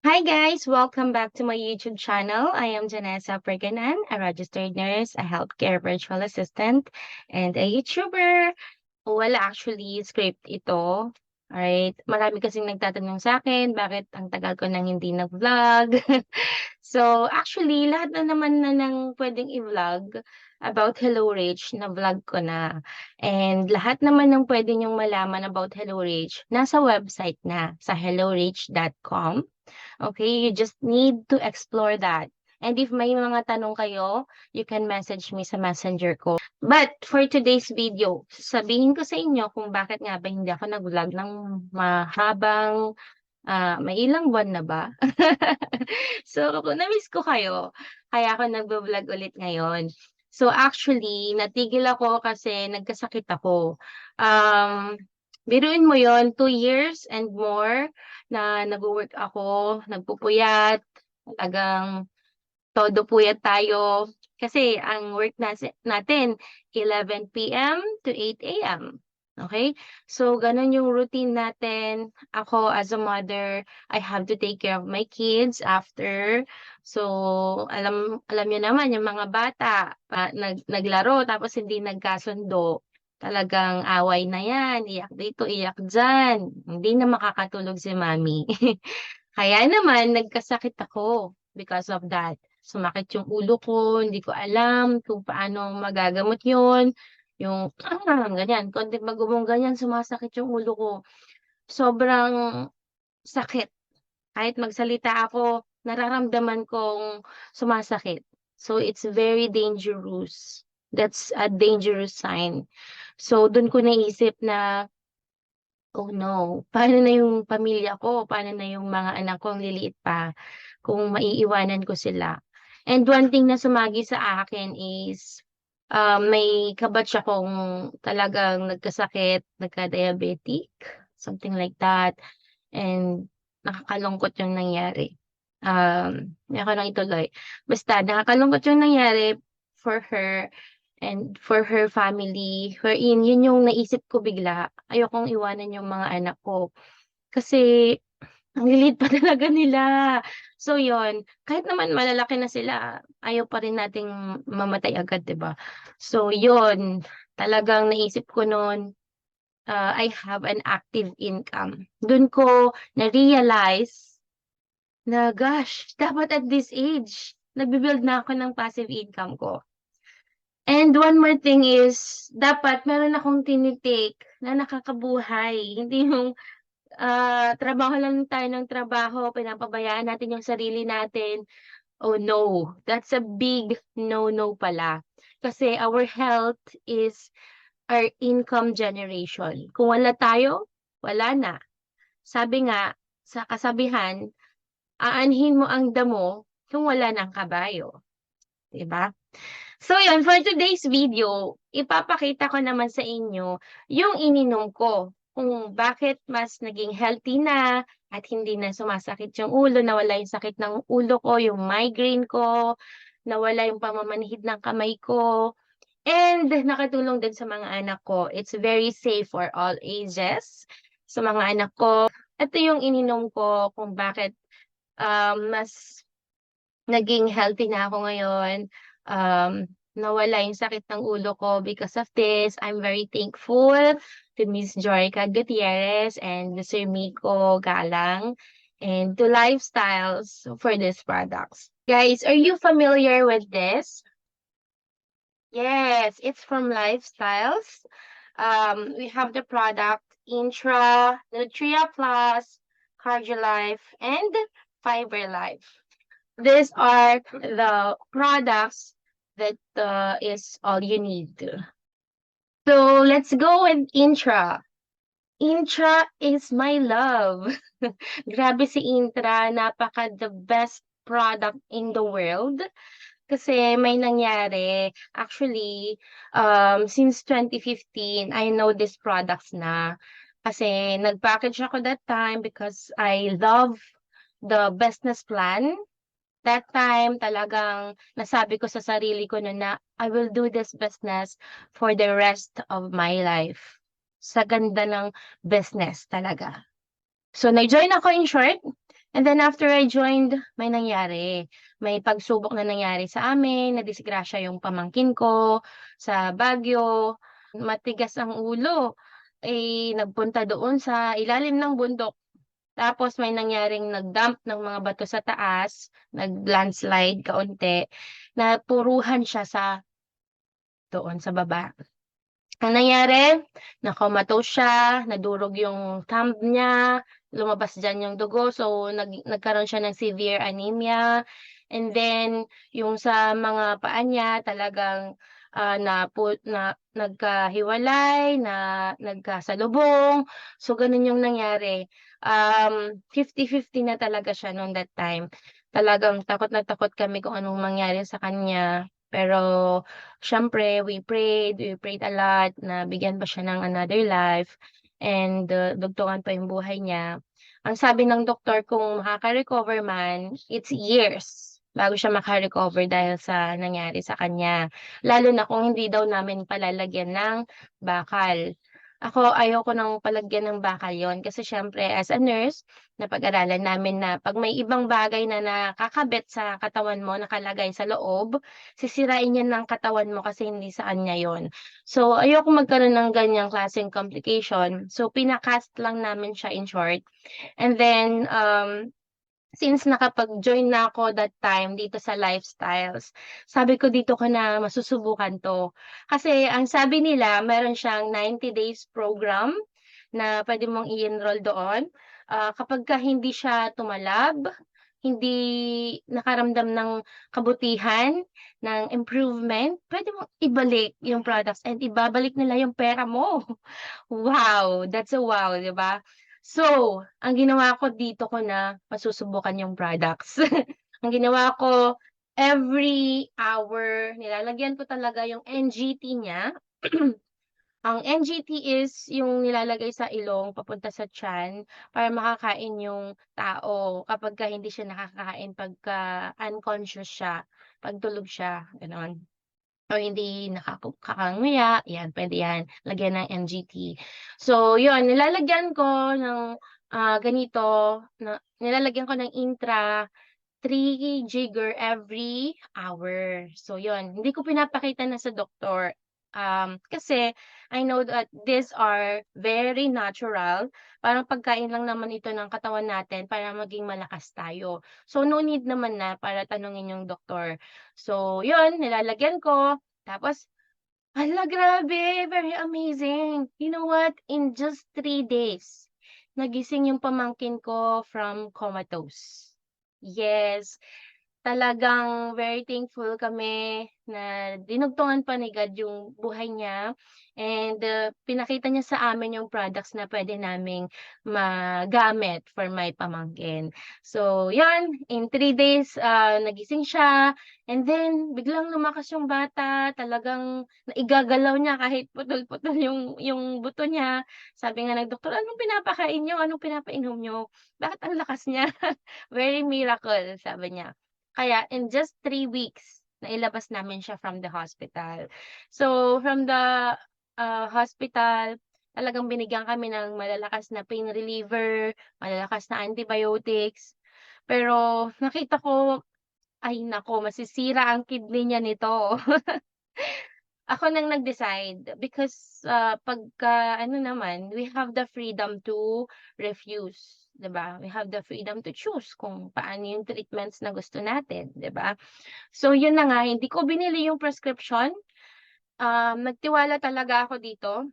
Hi guys, welcome back to my YouTube channel. I am Janessa Perganan, a registered nurse, a healthcare virtual assistant, and a YouTuber. Wala actually script ito. Alright, marami kasing nagtatanong sa akin, bakit ang tagal ko nang hindi nag-vlog. So, actually, lahat na naman na ng pwedeng i-vlog about Hello Rich, na-vlog ko na. And lahat naman ng pwede niyong malaman about Hello Rich, nasa website na, sa hellorich.com. Okay, you just need to explore that. And if may mga tanong kayo, you can message me sa messenger ko. But for today's video, sabihin ko sa inyo kung bakit nga ba hindi ako nag-vlog ng mahabang may ilang buwan na ba? So, na-miss ko kayo. Kaya ako nagbo-vlog ulit ngayon. So, actually, natigil ako kasi nagkasakit ako. Um, biruin mo yon 2 years and more na nag-work ako, nagpupuyat, talagang todo puyat tayo. Kasi ang work natin, 11 p.m. to 8 a.m. Okay? So, ganun yung routine natin. Ako, as a mother, I have to take care of my kids after. So, alam niyo naman, yung mga bata, naglaro, tapos hindi nagkasundo. Talagang away na yan, iyak dito, iyak dyan. Hindi na makakatulog si mami. Kaya naman, nagkasakit ako because of that. Sumakit yung ulo ko, hindi ko alam kung paano magagamot yun. Yung, ganyan, konting pag-umong ganyan, sumasakit yung ulo ko. Sobrang sakit. Kahit magsalita ako, nararamdaman kong sumasakit. So, it's very dangerous. That's a dangerous sign. So, dun ko naisip na, oh no, paano na yung pamilya ko? Paano na yung mga anak ko ang liliit pa kung maiiwanan ko sila? And one thing na sumagi sa akin is may kabatch akong talagang nagkasakit, nagka-diabetic, something like that. And nakakalungkot yung nangyari. Ako lang ituloy. Basta nakakalungkot yung nangyari for her and for her family, wherein yun yung naisip ko bigla. Ayokong iwanan yung mga anak ko. Kasi, ang lilit pa talaga nila. So, yun. Kahit naman malalaki na sila, ayaw pa rin nating mamatay agad, 'di ba? So, yun. Talagang naisip ko noon, I have an active income. Doon ko na-realize na, gosh, dapat at this age, nagbi-build na ako ng passive income ko. And one more thing is, dapat meron akong tinitake na nakakabuhay. Hindi yung trabaho lang tayo ng trabaho, pinapabayaan natin yung sarili natin. Oh no, that's a big no-no pala. Kasi our health is our income generation. Kung wala tayo, wala na. Sabi nga, sa kasabihan, aanhin mo ang damo kung wala ng kabayo. 'Di ba? So yun, for today's video, ipapakita ko naman sa inyo yung ininom ko. Kung bakit mas naging healthy na at hindi na sumasakit yung ulo, nawala yung sakit ng ulo ko, yung migraine ko, nawala yung pamamanhid ng kamay ko, and nakatulong din sa mga anak ko. It's very safe for all ages. Sa mga anak ko, ito yung ininom ko kung bakit mas naging healthy na ako ngayon. Nawala yung sakit ng ulo ko because of this. I'm very thankful to Miss Joyka Gutierrez and Sir Miko Galang and to Lifestyles for these products. Guys, are you familiar with this? Yes, it's from Lifestyles. We have the product Intra, Nutria Plus, Cardiolife, and Fiber Life. These are the products that is all you need. So let's go with Intra. Intra is my love. Grabe si Intra, napaka the best product in the world. Kasi may nangyari. Actually, since 2015, I know these products na. Kasi nag-package ako that time because I love the business plan. That time, talagang nasabi ko sa sarili ko no'n na, I will do this business for the rest of my life. Sa ganda ng business talaga. So, nag-join ako in short. And then after I joined, may nangyari. May pagsubok na nangyari sa amin, nadisgrasya yung pamangkin ko sa Baguio. Matigas ang ulo, nagpunta doon sa ilalim ng bundok. Tapos may nangyaring nag-dump ng mga bato sa taas, nag-landslide kaunti, napuruhan siya sa doon sa baba. Ang nangyari, na-comatose siya, nadurog yung thumb niya, lumabas diyan yung dugo, so nagkaroon siya ng severe anemia. And then yung sa mga paa niya talagang, nagkahiwalay, nagkasalubong. So gano'n yung nangyari. 50-50 na talaga siya nung that time. Talagang takot na takot kami kung anong mangyari sa kanya. Pero siyempre we prayed a lot na bigyan pa siya ng another life and, dugtungan pa yung buhay niya. Ang sabi ng doktor kung makaka-recover man, it's years bago siya maka-recover dahil sa nangyari sa kanya. Lalo na kung hindi daw namin palalagyan ng bakal. Ako ayoko ng palagyan ng bakal yon kasi siyempre as a nurse, napag-aralan namin na 'pag may ibang bagay na nakakabit sa katawan mo, nakalagay sa loob, sisirain yan ng katawan mo kasi hindi sa kanya yun. So, ayoko magkaroon ng ganyang klaseng complication. So, pina-cast lang namin siya in short. And then, since nakapag-join na ako that time dito sa Lifestyles, sabi ko dito ko na masusubukan 'to. Kasi ang sabi nila meron siyang 90 days program na puwede mong i-enroll doon. Kapagka hindi siya tumalab, hindi nakaramdam ng kabutihan, ng improvement, puwede mong ibalik yung products and ibabalik nila yung pera mo. Wow, that's a wow, 'di ba? So, ang ginawa ko dito ko na masusubukan yung products. Ang ginawa ko, every hour nilalagyan ko talaga yung NGT niya. Ang NGT is yung nilalagay sa ilong papunta sa tiyan para makakain yung tao kapagka hindi siya nakakakain pagka unconscious siya, 'pag tulog siya, gano'n. O hindi kakanguya, 'yan puwede 'yan, lagyan ng NGT. So 'yun, nilalagyan ko ng, ganito na nilalagyan ko ng Intra 3 jigger every hour. So 'yun, hindi ko pinapakita na sa doktor, kasi I know that these are very natural, parang pagkain lang naman ito ng katawan natin para maging malakas tayo. So no need naman na para tanungin yung doktor. So 'yun, nilalagyan ko tapos hala grabe, very amazing. You know what, in just 3 days, nagising yung pamangkin ko from comatose. Yes. Talagang very thankful kami na dinugtungan pa ni God yung buhay niya and, pinakita niya sa amin yung products na puwede naming magamit for my pamangkin. So 'yan, in 3 days, nagising siya and then biglang lumakas yung bata, talagang naigagalaw niya kahit putol-putol yung buto niya. Sabi nga ng doktor, "Anong pinapakain niyo, anong pinapainom niyo? Bakit ang lakas niya?" Very miracle, sabi niya. Kaya in just 3 weeks, nailabas namin siya from the hospital. So, from the, hospital, talagang binigyan kami ng malalakas na pain reliever, malalakas na antibiotics. Pero nakita ko, ay naku, masisira ang kidney niya nito. Ako nang nag-decide because, pagka ano naman, we have the freedom to refuse, 'di ba? We have the freedom to choose kung paano yung treatments na gusto natin, 'di ba? So yun na nga, hindi ko binili yung prescription, nagtiwala talaga ako dito.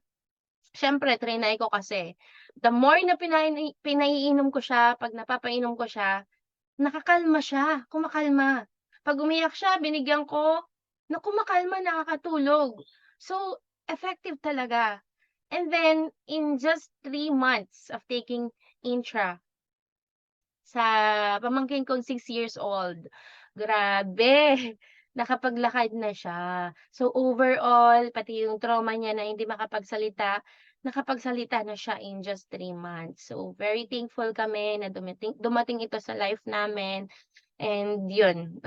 Siyempre triny ko kasi, the more na pinaiinom ko siya, 'pag napapainom ko siya, nakakalma siya, kumakalma. 'Pag umiyak siya binigyan ko, kumakalma, nakakatulog. So, effective talaga. And then in just 3 months of taking Intra sa pamangkin kong 6 years old, grabe, nakapaglakad na siya. So overall, pati yung trauma niya na hindi makapagsalita, nakapagsalita na siya in just 3 months. So very thankful kami na dumating ito sa life namin and yun,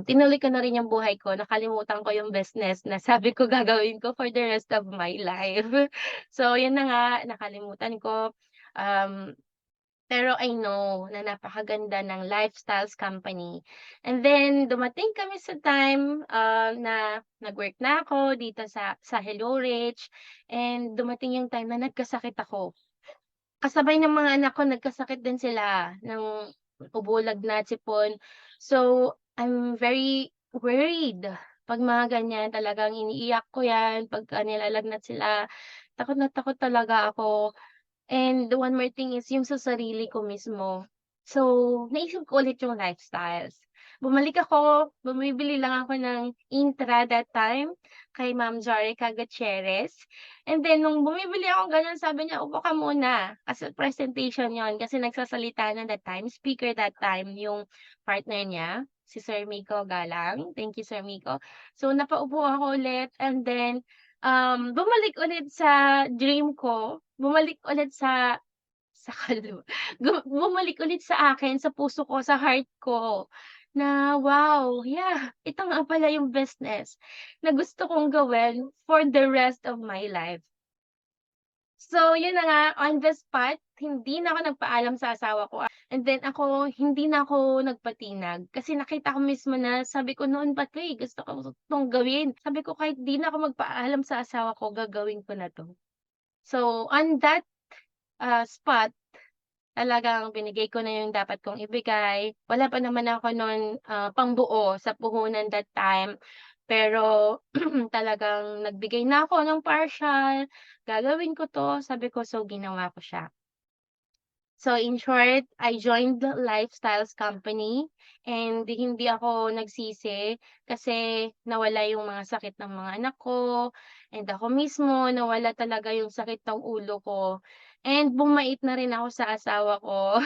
tinuloy ko na rin yung buhay ko, nakalimutan ko yung business na sabi ko gagawin ko for the rest of my life. So yun na nga, nakalimutan ko, um Pero I know na napakaganda ng lifestyles company. And then dumating kami sa time, na nag-work na ako dito sa Hello Rich, and dumating yung time na nagkasakit ako. Kasabay ng mga anak ko nagkasakit din sila ng ubo, lagnat, sipon. So, I'm very worried 'pag mga ganyan, talagang iniiyak ko 'yan pagka nilalagnat sila. Takot na takot talaga ako. And one more thing is yung sa sarili ko mismo. So, naisip ko ulit yung lifestyles. Bumibili lang ako ng Intra that time kay Ma'am Jorica Gutierrez. And then nung bumibili ako gano'n sabi niya, "Upo ka muna." Kasi presentation yon kasi nagsasalita na that time, speaker that time yung partner niya, si Sir Miko Galang. Thank you, Sir Miko. So, napaupo ako ulit and then, bumalik ulit sa dream ko, bumalik ulit sa bumalik ulit sa akin, sa puso ko, sa heart ko, na wow, yeah, ito nga pala yung business na gusto kong gawin for the rest of my life. So, yun na nga, on the spot, hindi na ako nagpaalam sa asawa ko, and then ako, hindi na ako nagpatinag kasi nakita ko mismo na sabi ko noon pa 'to, gusto ko 'tong gawin. Sabi ko kahit 'di na ako magpaalam sa asawa ko, gagawin ko na 'to. So, on that, spot, talagang binigay ko na yung dapat kong ibigay. Wala pa naman ako nun, pangbuo sa puhunan that time. Pero talagang nagbigay na ako ng partial, gagawin ko 'to, sabi ko, so ginawa ko siya. So in short, I joined the lifestyles company and hindi ako nagsisi kasi nawala yung mga sakit ng mga anak ko and ako mismo nawala talaga yung sakit ng ulo ko and bumait na rin ako sa asawa ko.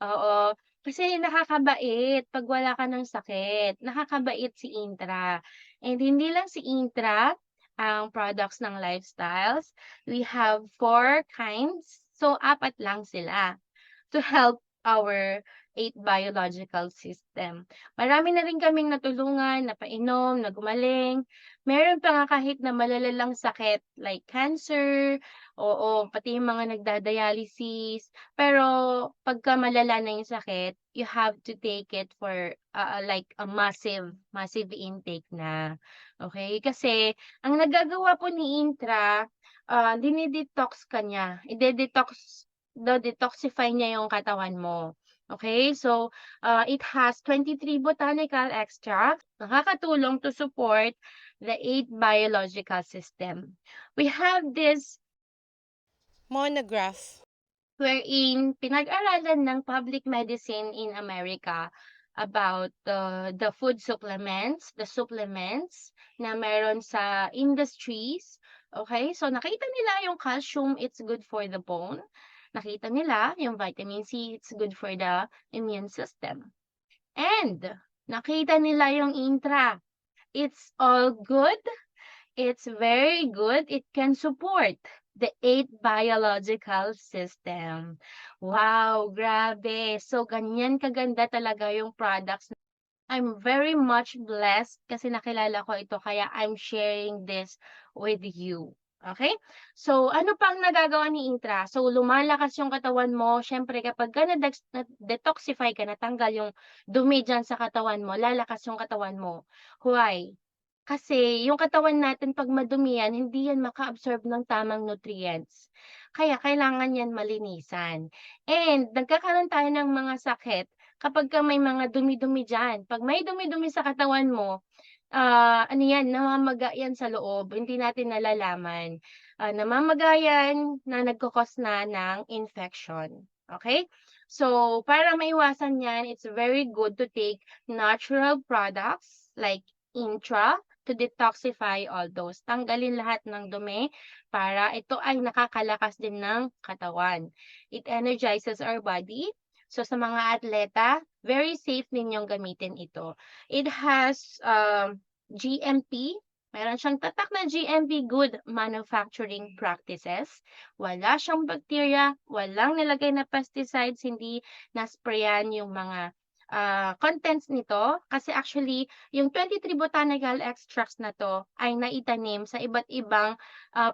Oo, kasi nakakabait 'pag wala ka ng sakit, nakakabait si Intra. And hindi lang si Intra ang products ng lifestyles, we have 4 kinds. So, apat lang sila to help our 8 biological system. Marami na rin kaming natulungan, napainom, na gumaling. Meron pa nga kahit na malalalang sakit like cancer, oo, pati yung mga nagda-dialysis. Pero pagka malala na yung sakit, you have to take it for like a massive intake na. Okay? Kasi ang nagagawa po ni Intra, dine-detox ka niya. Detoxify niya yung katawan mo. Okay? So, it has 23 botanical extracts, nakakatulong to support the 8 biological system. We have this Monograph. wherein pinag-aralan ng public medicine in America about the food supplements, the supplements na meron sa industries. Okay? So, nakita nila yung calcium, it's good for the bone. Nakita nila yung vitamin C, it's good for the immune system. And nakita nila yung intra. It's all good. It's very good. It can support the 8 biological system. Wow, grabe. So, ganyan kaganda talaga yung products. I'm very much blessed kasi nakilala ko ito kaya I'm sharing this with you. Okay? So, ano pang nagagawa ni Intra? So, lumalakas yung katawan mo. Siyempre, kapag ka na-detoxify ka, natanggal yung dumi dyan sa katawan mo, lalakas yung katawan mo. Why? Kasi yung katawan natin 'pag madumi yan, hindi yan maka-absorb ng tamang nutrients. Kaya kailangan yan malinisan. And nagkakaroon tayo ng mga sakit kapagka may mga dumi-dumi diyan. 'Pag may dumi-dumi sa katawan mo, ano yan, namamaga yan sa loob, hindi natin nalalaman. Namamaga yan na nagko-cause na ng infection. Okay? So, para maiwasan yan, it's very good to take natural products like Intra to detoxify all those. Tanggalin lahat ng dumi para ito ay nakakalakas din ng katawan. It energizes our body. So sa mga atleta, very safe ninyong gamitin ito. It has GMP. Meron siyang tatak na GMP, Good Manufacturing Practices. Wala siyang bacteria, walang nilagay na pesticides, hindi na-sprayan yung mga contents nito. Kasi actually, yung 23 botanical extracts na 'to ay naitanim sa iba't ibang,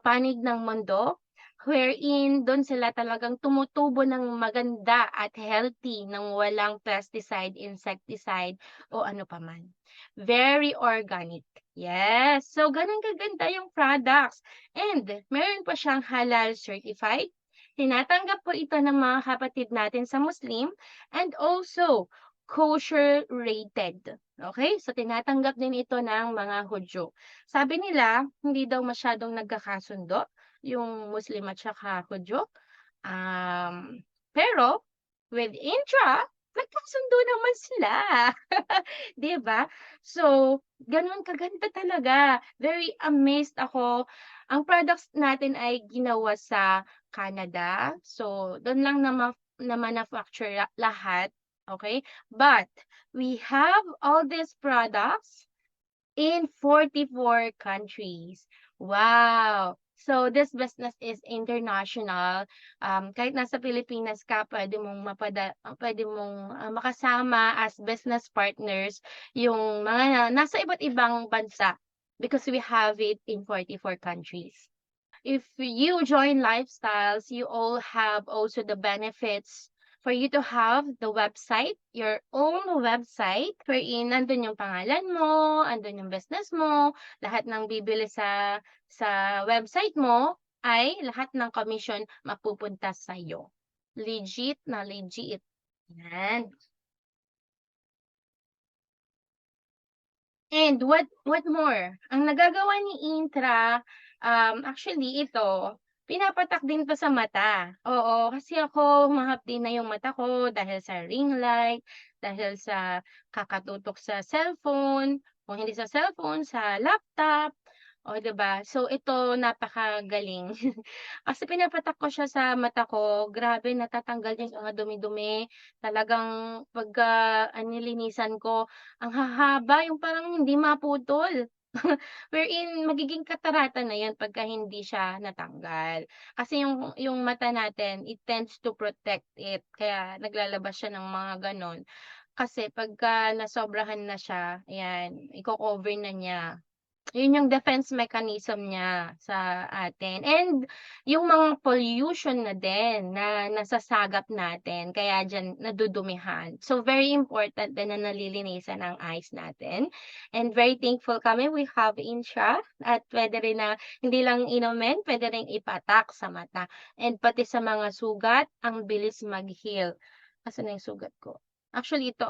panig ng mundo wherein do'n sila talagang tumutubo ng maganda at healthy ng walang pesticide, insecticide o ano pa man. Very organic. Yes. So gano'n kaganda yung products and meron pa siyang halal certified. Tinatanggap po ito ng mga kapatid natin sa Muslim and also kosher rated. Okay? So tinatanggap din ito ng mga Hudyo. Sabi nila, hindi daw masyadong nagkakasundo yung Muslim at saka Hudyo. Pero with Intra, nagkasundo naman sila. 'Di ba? So, gano'n kaganda talaga. Very amazed ako. Ang products natin ay ginawa sa Canada. So, do'n lang na-manufacture lahat, okay? But we have all these products in 44 countries. Wow! So this business is international. Kahit nasa Pilipinas ka, puwede mong, makasama as business partners yung mga nasa iba't ibang bansa because we have it in 44 countries. If you join Lifestyles, you all have also the benefits for you to have the website, your own website, wherein nandun yung pangalan mo, andun yung business mo, lahat ng bibili sa website mo ay lahat ng commission mapupunta sa'yo. Legit na legit. Yan. And what more? Ang nagagawa ni Intra, actually ito, pinapatak din 'to sa mata. Oo, kasi ako mahapdi na yung mata ko dahil sa ring light, dahil sa kakatutok sa cellphone, kung hindi sa cellphone, sa laptop, oh, 'di ba? So ito napakagaling. Kasi pinapatak ko siya sa mata ko, grabe natatanggal yung mga dumi-dumi. Talagang pagka nilinisan ko, ang hahaba, yung parang hindi maputol. Wherein magiging katarata na 'yan pagka hindi siya natanggal. Kasi yung mata natin, it tends to protect it, kaya naglalabas siya ng mga gano'n. Kasi pagka nasobrahan na siya, ayan, iko-cover na niya. Yun yung defense mechanism niya sa atin and yung mga pollution na din na nasasagap natin kaya diyan nadudumihan. So, very important din na nalilinisan ang eyes natin and very thankful kami we have Insha at puwede rin na hindi lang inumin, puwede ring ipatak sa mata and pati sa mga sugat ang bilis mag-heal. Asan na yung sugat ko? Actually ito,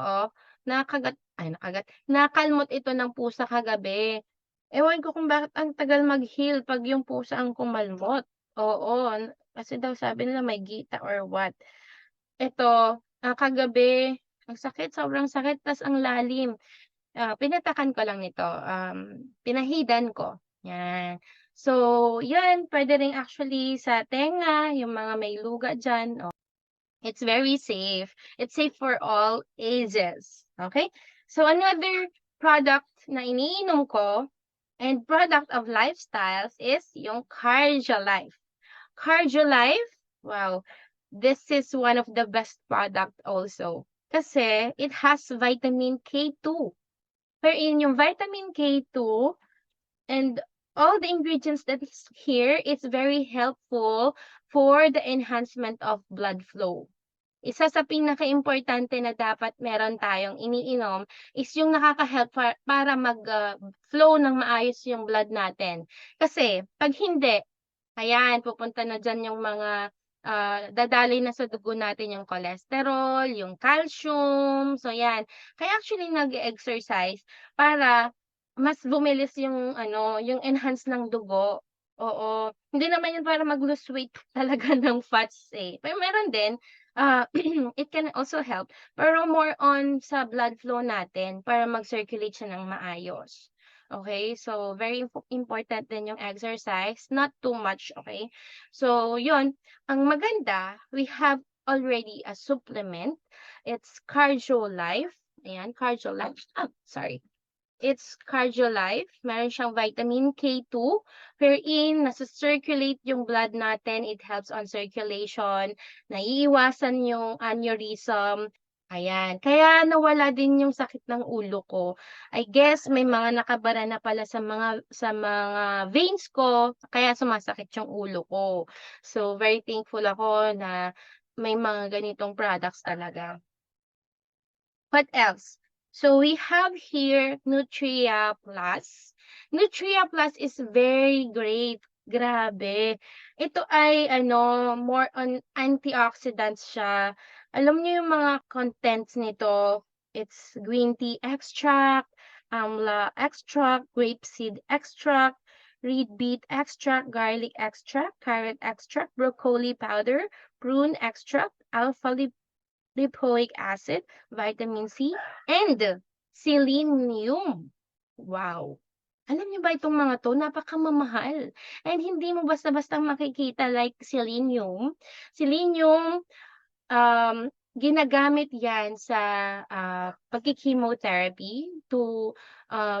nakalmot ito ng pusa kagabi. Ewan ko kung bakit ang tagal mag-heal 'pag yung pusa ang kumalmot. Oo, kasi daw sabi nila may gita or what. Eto, kagabi ang sakit, sobrang sakit tas ang lalim. Pinatakan ko lang nito, pinahidan ko, 'yan. So 'yan, puwede rin actually sa tenga, yung mga may luga diyan, oh, it's very safe. It's safe for all ages, okay? So another product na iniinom ko and product of Lifestyles is yung Cardiolife. Cardiolife, wow, this is one of the best product also. Kasi it has vitamin K2. Wherein yung vitamin K2 and all the ingredients that is here is very helpful for the enhancement of blood flow. Isa sa pinakaimportante na dapat meron tayong iniinom is yung nakaka-help para flow ng maayos yung blood natin. Kasi 'pag hindi, ayan pupunta na diyan yung mga, dadaloy na sa dugo natin yung cholesterol, yung calcium, so 'yan. Kaya actually nag-e-exercise para mas bumilis yung ano, yung enhance ng dugo, oo. Hindi naman yun para mag-lose weight talaga ng fats, eh, pero meron din, it can also help, pero more on sa blood flow natin para mag-circulate siya ng maayos. Okay, so very important din yung exercise, not too much, okay? So yun, ang maganda, we have already a supplement, it's CardioLife, ayan, CardioLife, sorry. It's CardioLife, meron siyang vitamin K2, wherein nasa-circulate yung blood natin, it helps on circulation, naiiwasan yung aneurysm, Ayan, kaya nawala din yung sakit ng ulo ko. I guess may mga nakabara na pala sa mga veins ko kaya sumasakit yung ulo ko. So, very thankful ako na may mga ganitong products talaga. What else? So we have here Nutria Plus. Nutria Plus is very great. Grabe. Ito ay ano, more on antioxidants siya. Alam niyo yung mga contents nito, it's green tea extract, amla extract, grapeseed extract, reed beet extract, garlic extract, carrot extract, broccoli powder, prune extract, alpha lipoic acid, vitamin C, and selenium. Wow! Alam niyo ba itong mga 'to napakamamahal and hindi mo basta-basta makikita like selenium. Selenium, ginagamit 'yan sa, pagki-chemotherapy to,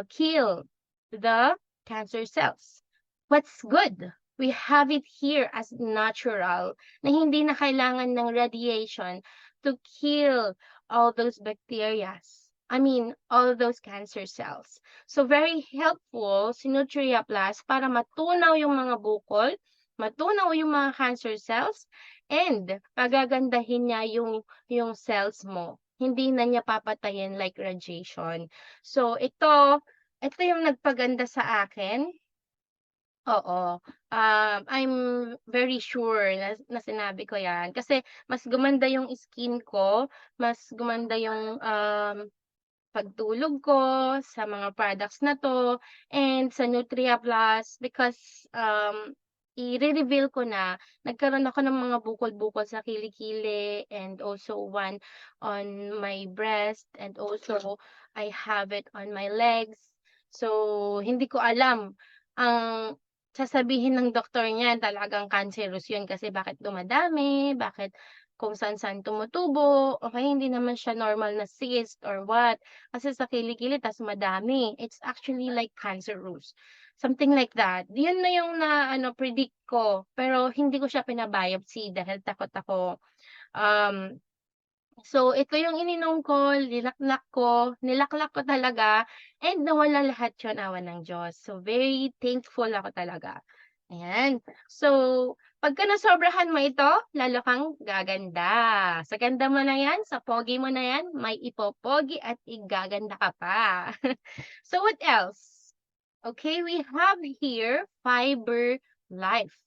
kill the cancer cells. What's good? We have it here as natural na hindi na kailangan ng radiation to kill all those bacterias. I mean, all those cancer cells. So very helpful si Nutria Plus para matunaw yung mga bukol, matunaw yung mga cancer cells, and pagagandahin niya yung cells mo. Hindi na niya papatayin like radiation. So ito yung nagpaganda sa akin. Oo, I'm very sure na sinabi ko 'yan kasi mas gumanda yung skin ko, mas gumanda yung, pagtulog ko sa mga products na 'to and sa Nutria Plus because, ire-reveal ko na nagkaroon ako ng mga bukol-bukol sa kilikili and also one on my breast and also I have it on my legs. So, hindi ko alam ang sasabihin ng doktor niyan talagang cancerous 'yun kasi bakit dumadami, bakit kung saan-saan tumutubo, o kaya hindi naman siya normal na cyst or what. Kasi sa kilikili ta's madami, it's actually like cancerous, something like that. Yun na yung na-ano predict ko, pero hindi ko siya pina-biopsy dahil takot ako. Um, so ito yung ininom ko, nilaknak ko talaga and nawala lahat yun, awa ng Diyos. So very thankful ako talaga. Ayan. So, pagka nasobrahan mo ito, lalo kang gaganda. Sa ganda mo na yan, sa pogi mo na yan, may ipopogi at igaganda ka pa. So, what else? Okay, we have here Fiber Life.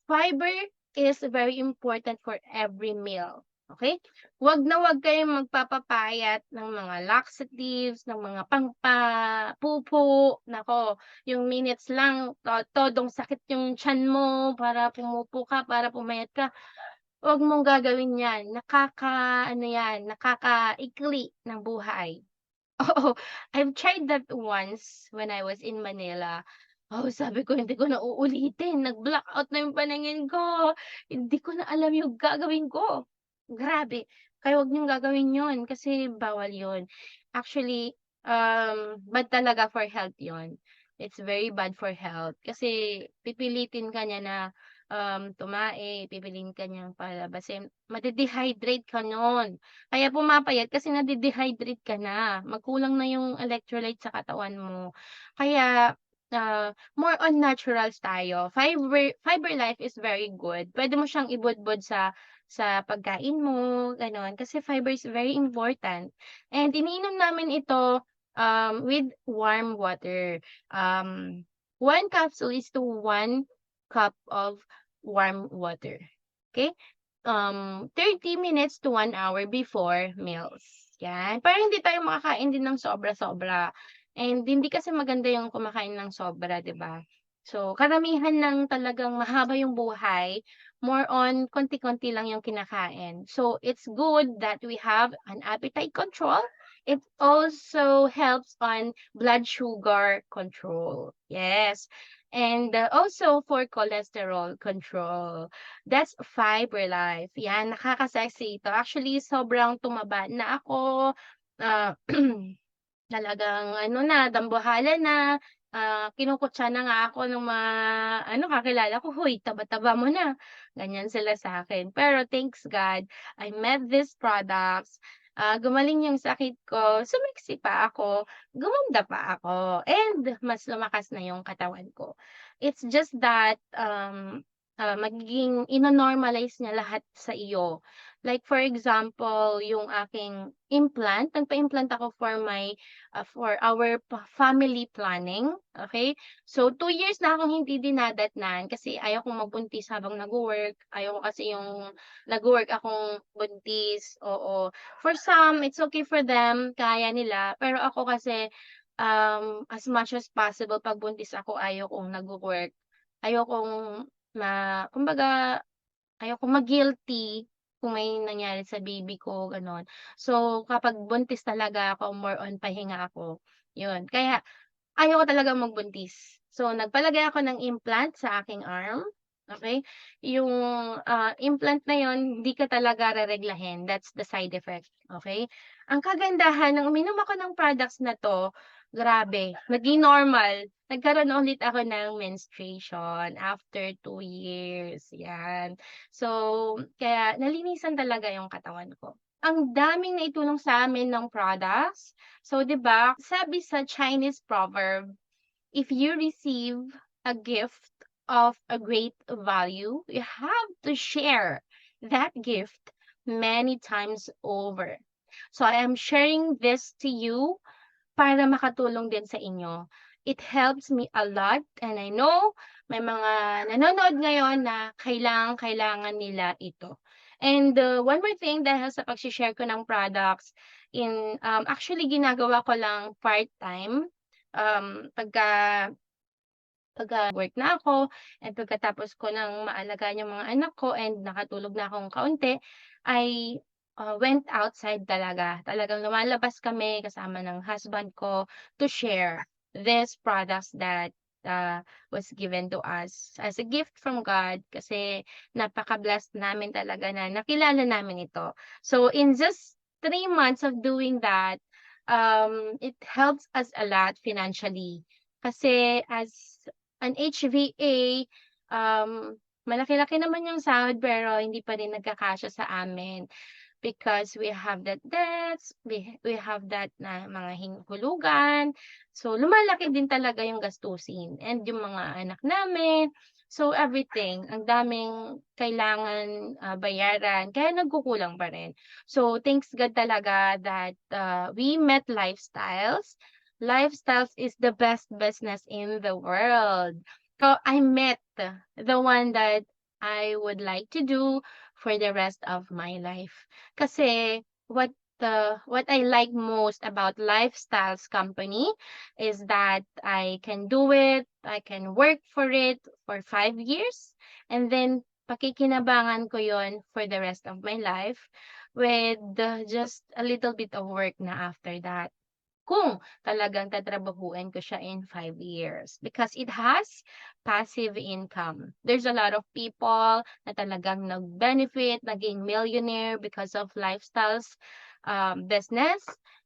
Fiber is very important for every meal. Okay? Wag na wag kayong magpapapayat ng mga laxatives, ng mga pangpa-pupo. Nako, yung minutes lang, todong sakit yung tiyan mo para pumupo ka, para pumayat ka. Wag mong gagawin yan. Ano yan, nakakaikli ng buhay. Oo, I've tried that once when I was in Manila. Oh, sabi ko hindi ko na uulitin, nag-blackout na yung paningin ko, hindi ko na alam yung gagawin ko. Grabe, kaya wag niyong gagawin yun kasi bawal yun. Actually, bad talaga for health yun. It's very bad for health kasi pipilitin ka niya na, tumae, pipilitin ka niyang palabasin, made-dehydrate ka nun. Kaya pumapayat kasi nade-dehydrate ka na, magkulang na yung electrolyte sa katawan mo. Kaya, more on naturals tayo. Fiber Life is very good. Puwede mo siyang ibudbud sa pagkain mo, gano'n. Kasi fiber is very important. And iniinom namin ito, with warm water. Um, 1 capsule is to 1 cup of warm water. Okay? 30 minutes to 1 hour before meals. Yan. Para hindi tayo makakain din ng sobra-sobra. And hindi kasi maganda yung kumakain ng sobra, 'di ba? So, karamihan ng talagang mahaba yung buhay, more on konti-konti lang yung kinakain. So, it's good that we have an appetite control. It also helps on blood sugar control. Yes. And also for cholesterol control. That's Fiber Life. Yan, nakaka-sexy ito. Actually, sobrang tumaba na ako. Ah, talagang ano na, dambuhala na. Kinukutya na nga ako ng mga ano, kakilala ko, "Hoy, taba-taba mo na." Ganyan sila sa akin. Pero thanks God, I met these products. gumaling yung sakit ko, sumiksi pa ako, gumanda pa ako, and mas lumakas na yung katawan ko. It's just that, magiging ino-normalize niya lahat sa iyo. Like for example, yung aking implant, nagpa-implant ako for our family planning, okay? So 2 years na akong hindi dinadatnan kasi ayaw kong magbuntis habang nagwo-work, ayaw ko kasi yung nagwo-work akong buntis, oo. For some, it's okay for them, kaya nila, pero ako kasi, as much as possible 'pag buntis ako ayaw kong nagwo-work, ayokong kumbaga ayokong ma-guilty kung may nangyari sa baby ko, gano'n. So, kapag buntis talaga ako, more on pahinga ako, 'yun. Kaya ayoko talagang magbuntis. So, nagpalagay ako ng implant sa aking arm, okey? Yung, implant na yun hindi ka talaga rereglahin, that's the side effect, okey? Ang kagandahan ng uminom ako ng products na 'to, grabe, naging normal. Nagkaroon ulit ako ng menstruation after 2 years, 'yan. So, kaya nalinisan talaga yung katawan ko. Ang daming naitulong sa'min ng products. So, 'di ba, sabi sa Chinese proverb, if you receive a gift of a great value, you have to share that gift many times over. So, I am sharing this to you para makatulong din sa inyo. It helps me a lot and I know may mga nanonood ngayon na kailangang-kailangan nila ito. And, one more thing dahil sa pagse-share ko ng products actually ginagawa ko lang part-time, pagka work na ako and pagkatapos ko ng maalagaan yung mga anak ko and nakatulog na akong kaunti, I, went outside talaga. Talagang lumalabas kami kasama ng husband ko to share these products that, was given to us as a gift from God kasi napaka-blessed namin talaga na nakilala namin ito. So, in just 3 months of doing that, it helps us a lot financially. Kasi as an HVA, malaki-laki naman yung sahod pero hindi pa rin nagkakasya sa amin because we have that debts, we have that na mga hulugan. So, lumalaki din talaga yung gastusin and yung mga anak namin. So, everything, ang daming kailangan, bayaran kaya nagkukulang pa rin. So, thanks God talaga that, we met Lifestyles. Lifestyles is the best business in the world. So, I met the one that I would like to do for the rest of my life. Kasi what I like most about Lifestyles company is that I can do it, I can work for it for 5 years, and then pakikinabangan ko yon for the rest of my life with just a little bit of work na after that kung talagang tatrabahuin ko siya in 5 years because it has passive income. There's a lot of people na talagang nag-benefit, naging millionaire because of Lifestyles business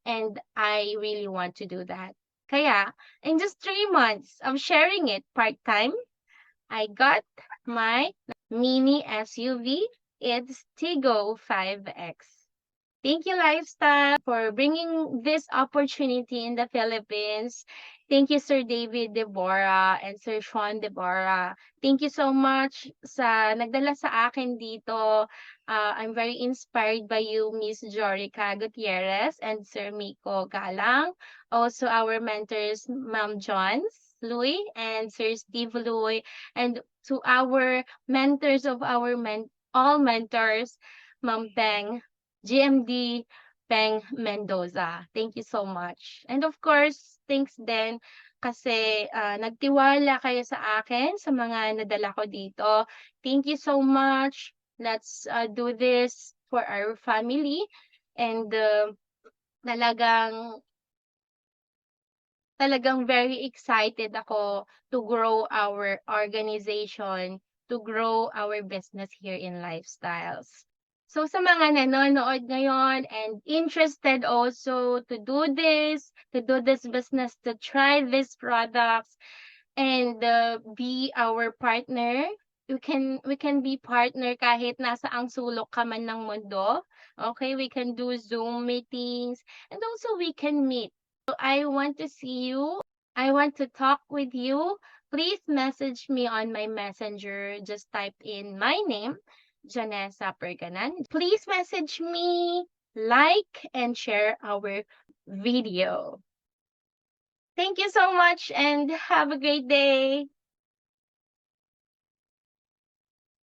and I really want to do that. Kaya, in just 3 months of sharing it part-time, I got my mini SUV. It's Tigo 5X. Thank you, Lifestyle, for bringing this opportunity in the Philippines. Thank you, Sir David Deborah and Sir Sean Deborah. Thank you so much sa nagdala sa akin dito. I'm very inspired by you, Miss Jorica Gutierrez and Sir Miko Galang. Also, our mentors, Ma'am Johns Louis and Sir Steve Louis. And to our mentors of our all mentors, Ma'am Peng GMD Peng Mendoza. Thank you so much. And of course, thanks din kasi nagtiwala kayo sa akin sa mga nadala ko dito. Thank you so much. Let's do this for our family and talagang talagang very excited ako to grow our organization, to grow our business here in Lifestyles. So sa mga nanonood ngayon and interested also to do this business, to try these products and be our partner. We can be partner kahit nasa ang sulok ka man ng mundo. Okay, we can do Zoom meetings and also we can meet. So I want to see you. I want to talk with you. Please message me on my messenger. Just type in my name, Janessa Perganan. Please message me, like, and share our video. Thank you so much and have a great day.